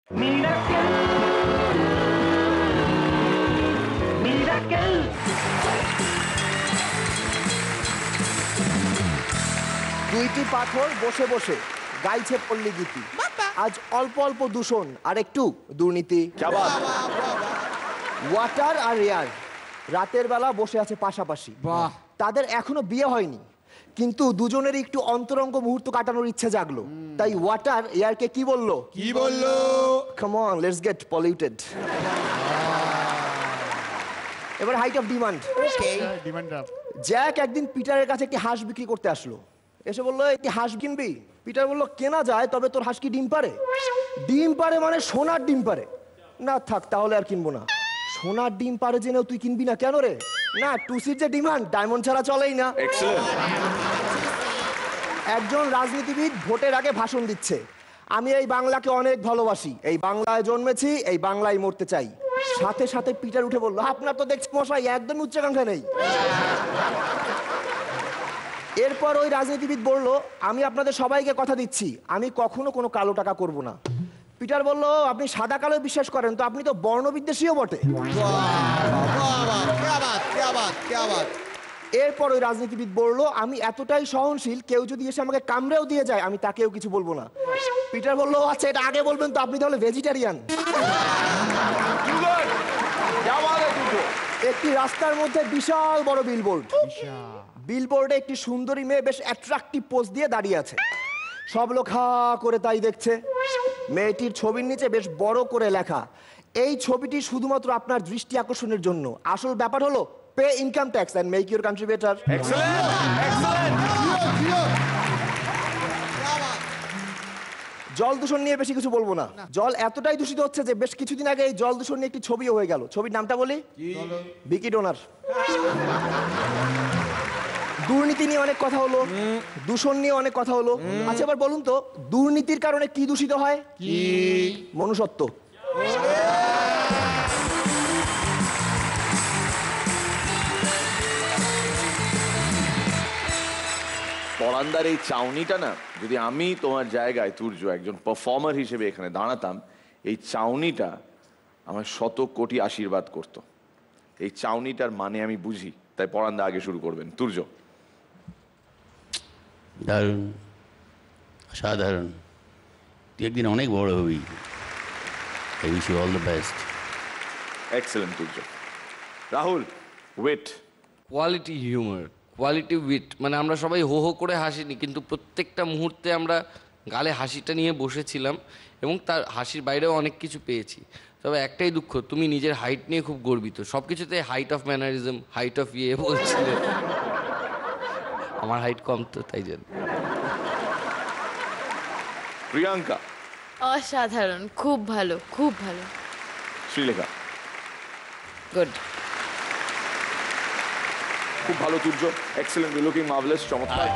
দুইটি পাথর বসে বসে গাইছে পল্লী গীতি। আজ অল্প অল্প দূষণ আর একটু দুর্নীতি। ওয়াটার আর এয়ার রাতের বেলা বসে আছে পাশাপাশি। তাদের এখনো বিয়ে হয়নি, কিন্তু দুজনের একটু অন্তরঙ্গ মুহূর্ত কাটানোর ইচ্ছে জাগলো। তাই ওয়াটার এয়ারকে কি বললো? Come on, let's get polluted. এবার হাইট অফ ডিমান্ড। জ্যাক একদিন পিটারের কাছে একটি হাঁস বিক্রি করতে আসলো। এসে বললো, একটি হাঁস কিনবি? পিটার বললো, কেনা যায়, তবে তোর হাঁস কি ডিম পারে? ডিম পারে মানে সোনার ডিম পারে? না থাক, তাহলে আর কিনবো না। সোনার ডিম পারে জেনেও তুই কিনবি না কেন রে? না, টুসির যে ডিমান্ড, ডায়মন্ড ছাড়া চলেই না। একজন রাজনীতিবিদ ভোটের আগে ভাষণ দিচ্ছে, আমি এই বাংলাকে অনেক ভালোবাসি, এই বাংলায় জন্মেছি, এই বাংলায় মরতে চাই। সাথে সাথে পিটার উঠে বললো, আপনার তো দেখছি মশাই একদমই উচ্চাকাঙ্ক্ষা নেই। এরপর ওই রাজনীতিবিদ বলল, আমি আপনাদের সবাইকে কথা দিচ্ছি, আমি কখনো কোনো কালো টাকা করব না। পিটার বলল, আপনি সাদা কালো বিশ্বাস করেন, তো আপনি তো বর্ণবিদ্বেষীও বটে। এরপর ওই রাজনীতিবিদ বলল, আমি এতটাই সহনশীল, কেউ যদি এসে আমাকে কামড়েও দিয়ে যায় আমি তাকেও কিছু বলবো না। পিটার বলল, আচ্ছা এটা আগে বলবেন তো, আপনি তাহলে ভেজিটেরিয়ান। একটি রাস্তার মধ্যে বিশাল বড় বিলবোর্ড। বিলবোর্ডে একটি সুন্দরী মেয়ে বেশ অ্যাট্রাকটিভ পোজ দিয়ে দাঁড়িয়ে আছে। সব লোক হা করে তাই দেখছে। মেয়েটির ছবির নিচে বেশ বড় করে লেখা, এই ছবিটি শুধুমাত্র আপনার দৃষ্টি আকর্ষণের জন্য, আসল ব্যাপার হলো pay income tax and make your country better. জল দূষণ নিয়ে বেশি কিছু বলবো না। জল এতটাই দূষিত হচ্ছে যে বেশ কিছুদিন আগে এই জল দূষণ নিয়ে একটি ছবিও হয়ে গেল। ছবির নামটা বলি, ভিকি ডোনার। দুর্নীতি নিয়ে অনেক কথা হলো, দূষণ নিয়ে অনেক কথা হলো। আচ্ছা এবার বলুন তো, দুর্নীতির কারণে কি দূষিত হয়? মনুষ্যত্ব। পরান্দার এই চাউনিটা না, যদি আমি তোমার জায়গায় তুর্য একজন পারফর্মার হিসেবে এখানে দাঁড়াতাম, এই চাউনিটা আমার 100 কোটি আশীর্বাদ করত। এই চাউনিটার মানে আমি বুঝি, তাই পরান্দা আগে শুরু করবেন। তুর্য। দারুণ, সাধারণ, তুই একদিন অনেক বড় হবি। I wish you all the best. Excellent Turya. Rahul, wait. Quality humour, quality wit, মানে আমরা সবাই হো হো করে হাসিনি, কিন্তু প্রত্যেকটা মুহূর্তে আমরা গালে হাসিটা নিয়ে বসেছিলাম এবং তার হাসির বাইরেও অনেক কিছু পেয়েছি। তবে একটাই দুঃখ, তুমি নিজের হাইট নিয়ে খুব গর্বিত, সব কিছুতে height of mannerism, height of ইয়ে বলছিলে। আমার হাইট কম তো, তাই জন্য। প্রিয়াঙ্কা। অসাধারণ, খুব ভালো, খুব ভালো। শ্রীলেখা। গুড। খুব ভালো তুর্য, এক্সেলেন্ট, লুকিং মার্ভেলাস, চমৎকার।